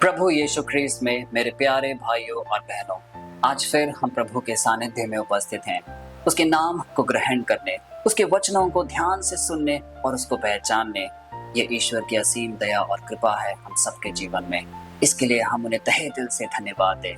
प्रभु यीशु ख्रीस्त में मेरे प्यारे भाइयों और बहनों, आज फिर हम प्रभु के सानिध्य में उपस्थित हैं, उसके नाम को ग्रहण करने, उसके वचनों को ध्यान से सुनने और उसको पहचानने। ये ईश्वर की असीम दया और कृपा है हम सबके जीवन में। इसके लिए हम उन्हें तहे दिल से धन्यवाद दें।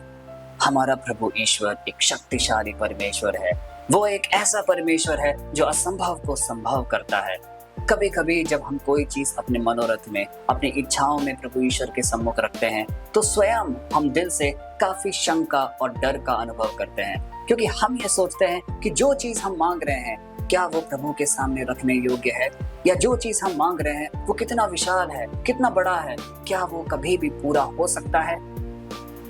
हमारा प्रभु ईश्वर एक शक्तिशाली परमेश्वर है। वो एक ऐसा परमेश्वर है जो असंभव को संभव करता है। कभी कभी जब हम कोई चीज अपने मनोरथ में, अपनी इच्छाओं में प्रभु ईश्वर के सम्मुख रखते हैं तो स्वयं हम दिल से काफी शंका और डर का अनुभव करते हैं, क्योंकि हम ये सोचते हैं कि जो चीज हम मांग रहे हैं क्या वो प्रभु के सामने रखने योग्य है, या जो चीज हम मांग रहे हैं वो कितना विशाल है, कितना बड़ा है, क्या वो कभी भी पूरा हो सकता है।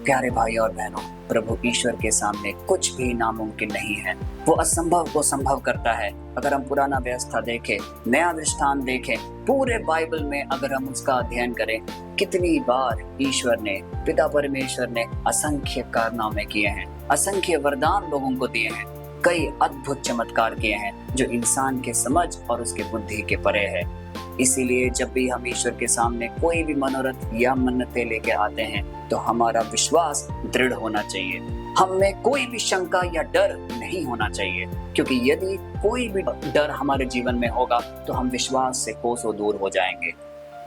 प्यारे भाई और बहनों, प्रभु ईश्वर के सामने कुछ भी नामुमकिन नहीं है। वो असंभव को संभव करता है। अगर हम पुराना व्यवस्था देखें, नया दृष्टांत देखें, पूरे बाइबल में अगर हम उसका अध्ययन करें, कितनी बार ईश्वर ने, पिता परमेश्वर ने असंख्य कारनामे किए हैं, असंख्य वरदान लोगों को दिए हैं, कई अद्भुत चमत्कार किए हैं जो इंसान के समझ और उसके बुद्धि के परे है। इसीलिए जब भी हम ईश्वर के सामने कोई भी मनोरथ या मन्नतें लेके आते हैं तो हमारा विश्वास दृढ़ होना चाहिए। हम में कोई भी शंका या डर नहीं होना चाहिए, क्योंकि यदि कोई भी डर हमारे जीवन में होगा तो हम विश्वास से कोसों दूर हो जाएंगे।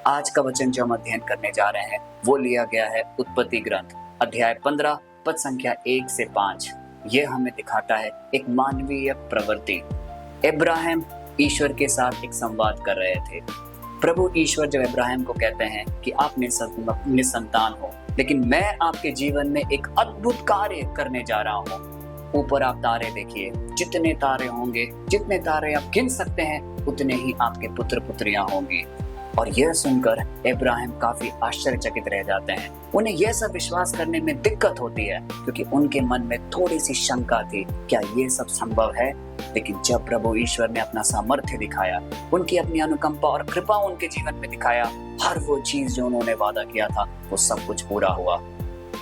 आज का वचन जो हम अध्ययन करने जा रहे हैं वो लिया गया है उत्पत्ति ग्रंथ अध्याय 15 पद संख्या 1 से 5। ये हमें दिखाता है एक मानवीय प्रवृत्ति। इब्राहिम ईश्वर के साथ एक संवाद कर रहे थे। प्रभु ईश्वर जब इब्राहिम को कहते हैं कि आप निसंतान हो, लेकिन मैं आपके जीवन में एक अद्भुत कार्य करने जा रहा हूँ। ऊपर आप तारे देखिए, जितने तारे होंगे, जितने तारे आप गिन सकते हैं, उतने ही आपके पुत्र पुत्रियां होंगी। और यह सुनकर इब्राहिम काफी आश्चर्यचकित रह जाते हैं। उन्हें यह सब विश्वास करने में दिक्कत होती है, क्योंकि उनके मन में थोड़ी सी शंका थी, क्या ये सब संभव है। लेकिन जब प्रभु ईश्वर ने अपना सामर्थ्य दिखाया, उनकी अपनी अनुकंपा और कृपा उनके जीवन में दिखाया, हर वो चीज जो उन्होंने वादा किया था वो सब कुछ पूरा हुआ।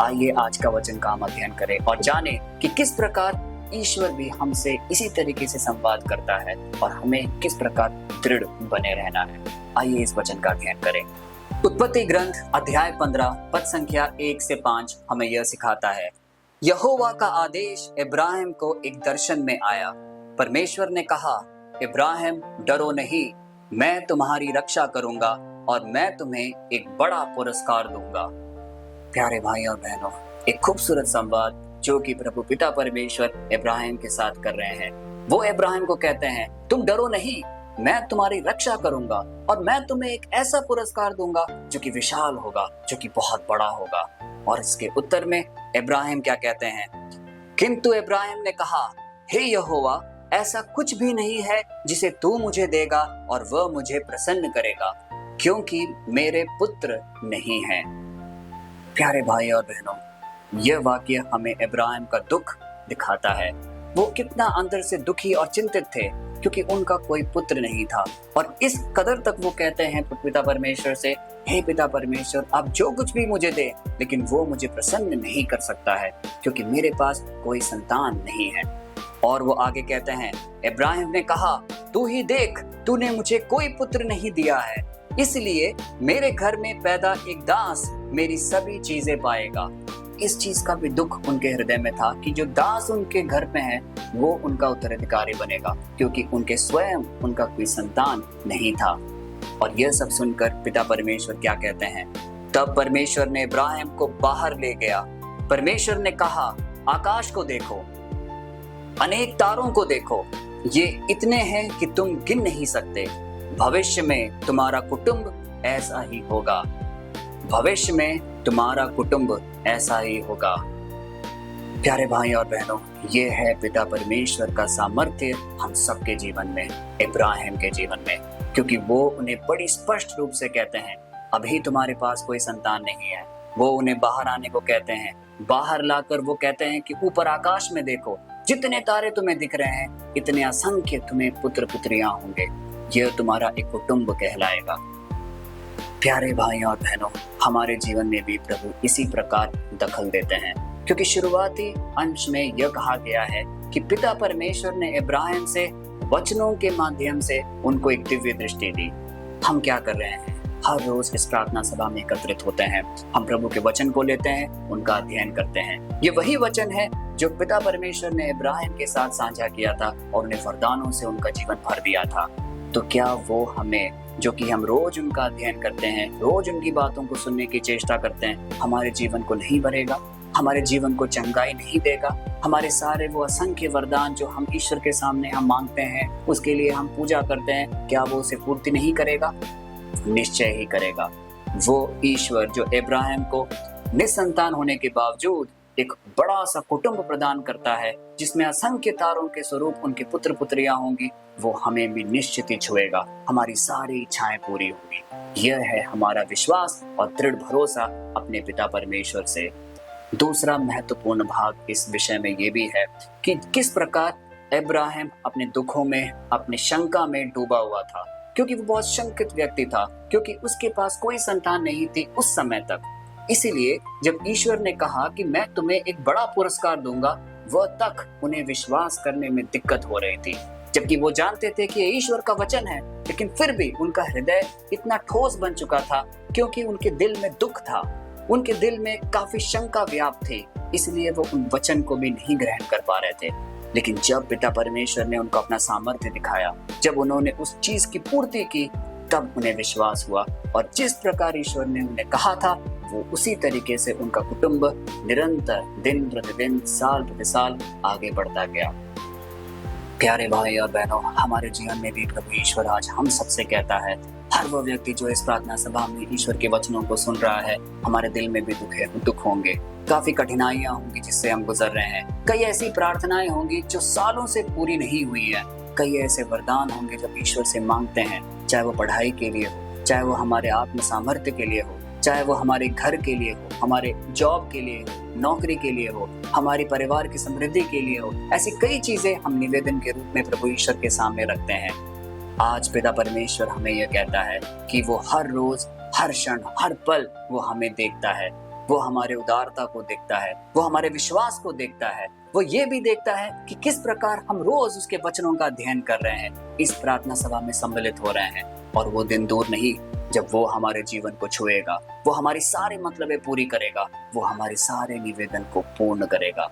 आइए आज का वचन का हम अध्ययन करें और जाने कि किस प्रकार ईश्वर भी हमसे इसी तरीके से संवाद करता है और हमें किस प्रकार दृढ़ बने रहना है। आइए इस वचन का अध्ययन करें। उत्पत्ति ग्रंथ अध्याय 15 पद संख्या 1 से 5 हमें यह सिखाता है, यहोवा का आदेश इब्राहिम को एक दर्शन में आया। परमेश्वर ने कहा, इब्राहिम डरो नहीं, मैं तुम्हारी रक्षा करूंगा और मैं तुम्हें एक बड़ा पुरस्कार दूंगा। प्यारे भाई और बहनों, एक खूबसूरत संवाद जो कि प्रभु पिता परमेश्वर इब्राहिम के साथ कर रहे हैं। वो इब्राहिम को कहते हैं, तुम डरो नहीं, मैं तुम्हारी रक्षा करूंगा और मैं तुम्हें एक ऐसा पुरस्कार दूंगा जो कि विशाल होगा, जो कि बहुत बड़ा होगा। और इसके उत्तर में इब्राहिम क्या कहते हैं, किंतु इब्राहिम ने कहा, हे यहोवा, ऐसा कुछ भी नहीं है जिसे तू मुझे देगा और वह मुझे प्रसन्न करेगा, क्योंकि मेरे पुत्र नहीं हैं। प्यारे भाई और बहनों, यह वाक्य हमें इब्राहिम का दुख दिखाता है। वो कितना अंदर से दुखी और चिंतित थे, क्योंकि उनका कोई पुत्र नहीं था। और इस कदर तक वो कहते हैं पिता परमेश्वर से, हे पिता परमेश्वर, आप जो कुछ भी मुझे दे, लेकिन वो मुझे प्रसन्न नहीं कर सकता है, क्योंकि मेरे पास कोई संतान नहीं है। और वो आगे कहते हैं, इब्राहिम ने कहा, तू ही देख, तूने मुझे कोई पुत्र नहीं दिया है, इसलिए मेरे घर में पैदा एक दास मेरी सभी चीजें पाएगा। इस चीज का भी दुख उनके हृदय में था कि जो दास उनके घर में है वो उनका उत्तराधिकारी बनेगा, क्योंकि उनके स्वयं उनका कोई संतान नहीं था। और यह सब सुनकर पिता परमेश्वर क्या कहते हैं, तब परमेश्वर ने इब्राहिम को बाहर ले गया। परमेश्वर ने कहा, आकाश को देखो, अनेक तारों को देखो, ये इतने हैं कि तुम गिन नहीं सकते। भविष्य में तुम्हारा कुटुंब ऐसा ही होगा, भविष्य में तुम्हारा कुटुंब ऐसा ही होगा। प्यारे भाई और बहनों, ये है पिता परमेश्वर का सामर्थ्य हम सबके जीवन में, इब्राहिम के जीवन में, क्योंकि वो उन्हें बड़ी स्पष्ट रूप से कहते हैं, अभी तुम्हारे पास कोई संतान नहीं है। वो उन्हें बाहर आने को कहते हैं, बाहर लाकर वो कहते हैं कि ऊपर आकाश में देखो, जितने तारे तुम्हें दिख रहे हैं, इतने असंख्य तुम्हें पुत्र पुत्रियां होंगे, यह तुम्हारा एक कुटुंब कहलाएगा। प्यारे भाई और बहनों, हमारे जीवन में भी प्रभु इसी प्रकार दखल देते हैं, क्योंकि शुरुआती अंश में यह कहा गया है कि पिता परमेश्वर ने इब्राहिम से वचनों के माध्यम से उनको एक दिव्य दृष्टि दी। हम क्या कर रहे हैं? हर रोज इस प्रार्थना सभा में एकत्रित होते हैं। हम प्रभु के वचन को लेते हैं, उनका अध्ययन करते हैं। ये वही वचन है जो पिता परमेश्वर ने इब्राहिम के साथ साझा किया था और उन्हें वरदानों से उनका जीवन भर दिया था। तो क्या वो हमें, जो कि हम रोज उनका अध्ययन करते हैं, रोज उनकी बातों को सुनने की चेष्टा करते हैं, हमारे जीवन को नहीं भरेगा, हमारे जीवन को चंगाई नहीं देगा? हमारे सारे वो असंख्य वरदान जो हम ईश्वर के सामने हम मांगते हैं, उसके लिए हम पूजा करते हैं, क्या वो उसे पूर्ति नहीं करेगा? निश्चय ही करेगा। वो ईश्वर जो इब्राहिम को निसंतान होने के बावजूद एक बड़ा सा कुटुंब प्रदान करता है, जिसमें असंख्य तारों के स्वरूप उनके पुत्र पुत्रियां होंगी, वो हमें भी निश्चित ही छुएगा, हमारी सारी इच्छाएं पूरी होंगी। यह है हमारा विश्वास और दृढ़ भरोसा अपने पिता परमेश्वर से। दूसरा महत्वपूर्ण भाग इस विषय में ये भी है कि किस प्रकार इब्राहिम अपने दुखों में, अपनी शंका में डूबा हुआ था, क्योंकि वो बहुत शंकित व्यक्ति था, क्योंकि उसके पास कोई संतान नहीं थी उस समय तक। इसीलिए जब ईश्वर ने कहा कि मैं तुम्हें एक बड़ा पुरस्कार दूंगा, वह तक उन्हें विश्वास करने में दिक्कत हो रही थी, जबकि वो जानते थे कि ये ईश्वर का वचन है। लेकिन फिर भी उनका हृदय इतना ठोस बन चुका था, क्योंकि उनके दिल में दुख था, उनके दिल में काफी शंका व्याप्त थी, इसलिए वो उन वचन को भी नहीं ग्रहण कर पा रहे थे। लेकिन जब पिता परमेश्वर ने उनको अपना सामर्थ्य दिखाया, जब उन्होंने उस चीज की पूर्ति की, तब उन्हें विश्वास हुआ और जिस प्रकार ईश्वर ने उन्हें कहा था, वो उसी तरीके से उनका कुटुंब निरंतर दिन प्रतिदिन, साल प्रति साल आगे बढ़ता गया। प्यारे भाई और बहनों, हमारे जीवन में भी प्रभु ईश्वर आज हम सबसे कहता है, हर वो व्यक्ति जो इस प्रार्थना सभा में ईश्वर के वचनों को सुन रहा है, हमारे दिल में भी दुख होंगे, काफी कठिनाइयां होंगी जिससे हम गुजर रहे हैं। कई ऐसी प्रार्थनाएं होंगी जो सालों से पूरी नहीं हुई है। कई ऐसे वरदान होंगे जब ईश्वर से मांगते हैं, चाहे वो पढ़ाई के लिए हो, चाहे वो हमारे आत्म सामर्थ्य के लिए हो, चाहे वो हमारे घर के लिए हो, हमारे जॉब के लिए हो, नौकरी के लिए हो, हमारे परिवार की समृद्धि के लिए हो। ऐसी कई चीजें हम निवेदन के रूप में प्रभु ईश्वर के सामने रखते हैं। आज पिता परमेश्वर हमें यह कहता है कि वो हर रोज, हर क्षण, हर पल वो हमें देखता है, वो हमारे उदारता को देखता है, वो हमारे विश्वास को देखता है, वो ये भी देखता है कि किस प्रकार हम रोज उसके वचनों का अध्ययन कर रहे हैं, इस प्रार्थना सभा में सम्मिलित हो रहे हैं। और वो दिन दूर नहीं जब वो हमारे जीवन को छुएगा, वो हमारी सारी मतलबें पूरी करेगा, वो हमारे सारे निवेदन को पूर्ण करेगा।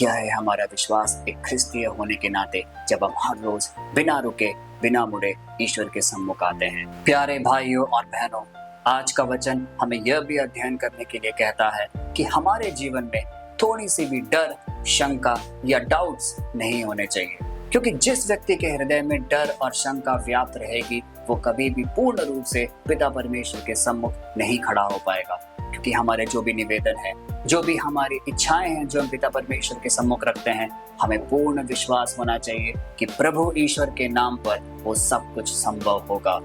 यह है हमारा विश्वास एक ख्रिस्तीय होने के नाते, जब हम हर रोज बिना रुके, बिना मुड़े ईश्वर के सम्मुख आते हैं। प्यारे भाइयों और बहनों, आज का वचन हमें यह भी अध्ययन करने के लिए कहता है कि हमारे जीवन में थोड़ी सी भी डर, शंका या डाउट्स नहीं होने चाहिए, क्योंकि जिस व्यक्ति के हृदय में डर और शंका व्याप्त रहेगी, वो कभी भी पूर्ण रूप से पिता परमेश्वर के सम्मुख नहीं खड़ा हो पाएगा। क्योंकि हमारे जो भी निवेदन है, जो भी हमारी इच्छाएं हैं, जो हम पिता परमेश्वर के सम्मुख रखते हैं, हमें पूर्ण विश्वास होना चाहिए कि प्रभु ईश्वर के नाम पर वो सब कुछ संभव होगा,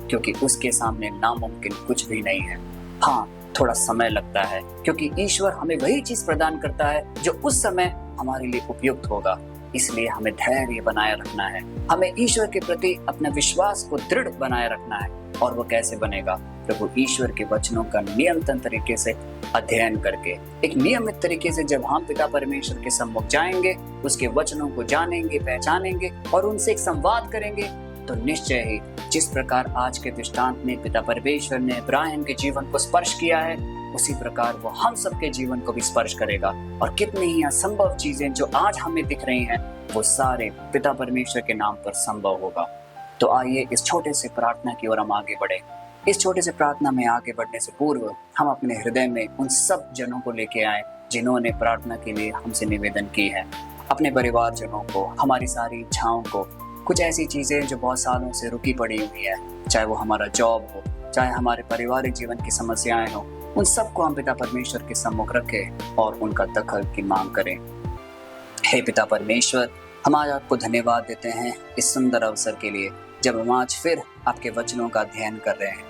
क्योंकि उसके सामने नामुमकिन कुछ भी नहीं है। हाँ, थोड़ा समय लगता है, क्योंकि ईश्वर हमें वही चीज प्रदान करता है जो उस समय हमारे लिए उपयुक्त होगा। इसलिए हमें धैर्य बनाए रखना है, हमें ईश्वर के प्रति अपने विश्वास को दृढ़ बनाए रखना है। और वो कैसे बनेगा? प्रभु ईश्वर के वचनों का निरंतर तरीके से अध्ययन करके, एक नियमित तरीके से जब हम पिता परमेश्वर के सम्मुख जाएंगे, उसके वचनों को जानेंगे, पहचानेंगे और उनसे एक संवाद करेंगे, तो निश्चय ही जिस प्रकार आज के दृष्टांत में पिता परमेश्वर ने इब्राहिम के जीवन को स्पर्श किया है, उसी प्रकार वो हम सबके जीवन को भी स्पर्श करेगा। और कितनी ही असंभव चीजें जो आज हमें दिख रही हैं, वो सारे पिता परमेश्वर के नाम पर संभव होगा। तो आइए इस छोटे से प्रार्थना की ओर हम आगे बढ़े। इस छोटे से प्रार्थना में आगे बढ़ने से पूर्व हम अपने हृदय में उन सब जनों को लेके आए जिन्होंने प्रार्थना के लिए हमसे निवेदन की है, अपने परिवारजनों को, हमारी सारी इच्छाओं को, कुछ ऐसी चीजें जो बहुत सालों से रुकी पड़ी हुई है, चाहे वो हमारा जॉब हो, चाहे हमारे पारिवारिक जीवन की समस्याएं हो, उन सबको हम पिता परमेश्वर के सम्मुख रखें और उनका दखल की मांग करें। हे पिता परमेश्वर, हम आज आपको धन्यवाद देते हैं इस सुंदर अवसर के लिए, जब हम आज फिर आपके वचनों का अध्ययन कर रहे हैं।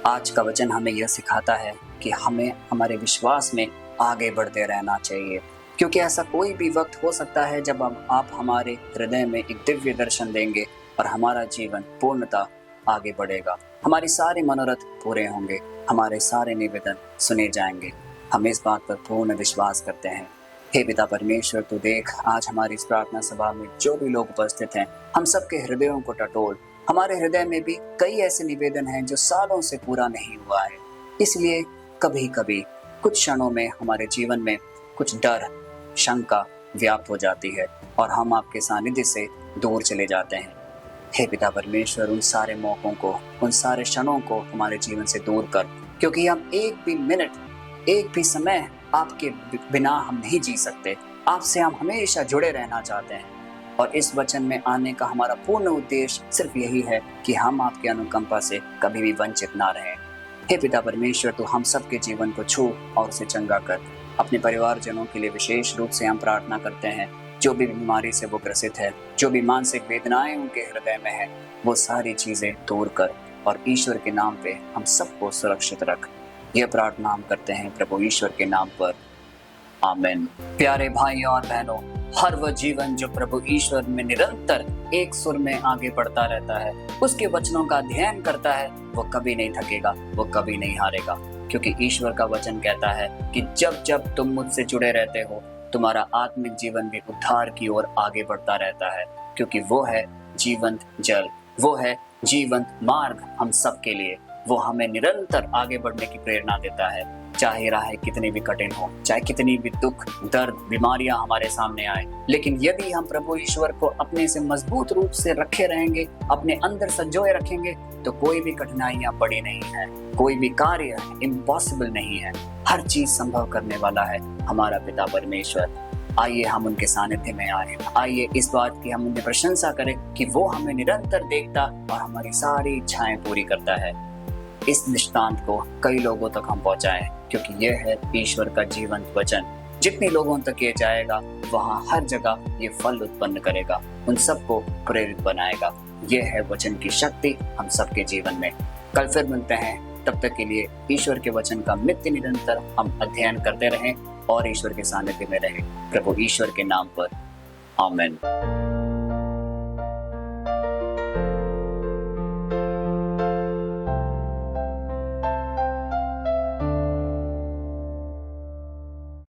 आज का वचन हमें यह सिखाता है कि हमें हमारे विश्वास में आगे बढ़ते रहना चाहिए, क्योंकि ऐसा कोई भी वक्त हो सकता है जब आप हमारे हृदय में एक दिव्य दर्शन देंगे और हमारा जीवन पूर्णता आगे बढ़ेगा, हमारी सारे मनोरथ पूरे होंगे, हमारे सारे निवेदन सुने जाएंगे। हम इस बात पर पूर्ण विश्वास करते हैं। हे पिता परमेश्वर, तू देख आज हमारी इस प्रार्थना सभा में जो भी लोग उपस्थित हैं, हम सबके हृदयों को टटोल, हमारे हृदय में भी कई ऐसे निवेदन हैं जो सालों से पूरा नहीं हुआ है। इसलिए कभी कभी कुछ क्षणों में हमारे जीवन में कुछ डर, शंका व्याप्त हो जाती है और हम आपके सानिध्य से दूर चले जाते हैं। हे पिता परमेश्वर, उन सारे मौकों को, उन सारे क्षणों को हमारे जीवन से दूर कर, क्योंकि हम एक भी मिनट, एक भी समय आपके बिना हम नहीं जी सकते। आपसे हम हमेशा जुड़े रहना चाहते हैं और इस वचन में आने का हमारा पूर्ण उद्देश्य सिर्फ यही है कि हम आपके अनुकंपा से कभी भी वंचित ना रहें। हे पिता परमेश्वर, तू हम सबके जीवन को छू और उसे चंगा कर। अपने परिवारजनों के लिए विशेष रूप से हम प्रार्थना करते हैं। जो भी बीमारी से वो ग्रसित है, जो भी मानसिक वेदनाएं उनके हृदय में है, वो सारी चीजें दूर कर और ईश्वर के नाम पे हम सबको सुरक्षित रख। यह प्रार्थना हम करते हैं प्रभु ईश्वर के नाम पर, आमीन। प्यारे भाइयों और बहनों, हर वह जीवन जो प्रभु ईश्वर में निरंतर एक सुर में आगे बढ़ता रहता है, उसके वचनों का अध्ययन करता है, वो कभी नहीं थकेगा, वो कभी नहीं हारेगा। क्योंकि ईश्वर का वचन कहता है कि जब जब तुम मुझसे जुड़े रहते हो, तुम्हारा आत्मिक जीवन भी उद्धार की ओर आगे बढ़ता रहता है। क्योंकि वो है जीवंत जल, वो है जीवंत मार्ग हम सबके लिए। वो हमें निरंतर आगे बढ़ने की प्रेरणा देता है, चाहे राहें कितनी भी कठिन हो, चाहे कितनी भी दुख, दर्द, बीमारियां हमारे सामने आए। लेकिन यदि हम प्रभु ईश्वर को अपने से मजबूत रूप से रखे रहेंगे, अपने अंदर संजोए रखेंगे, तो कोई भी कठिनाइयां बड़ी नहीं है, कोई भी कार्य इम्पॉसिबल नहीं है। हर चीज संभव करने वाला है हमारा पिता परमेश्वर। आइए हम उनके सानिध्य में आए, आइए इस बात की हम उनकी प्रशंसा करें कि वो हमें निरंतर देखता और हमारी सारी इच्छाएं पूरी करता है। इस दृष्टांत को कई लोगों तक हम पहुंचाएं, क्योंकि यह है ईश्वर का जीवंत वचन। जितने लोगों तक ये जाएगा, वहां हर जगह ये फल उत्पन्न करेगा, उन सबको प्रेरित बनाएगा। यह है वचन की शक्ति हम सबके जीवन में। कल फिर मिलते हैं, तब तक के लिए ईश्वर के वचन का नित्य निरंतर हम अध्ययन करते रहें और ईश्वर के सानिध्य में रहें। प्रभु ईश्वर के नाम पर, आमीन।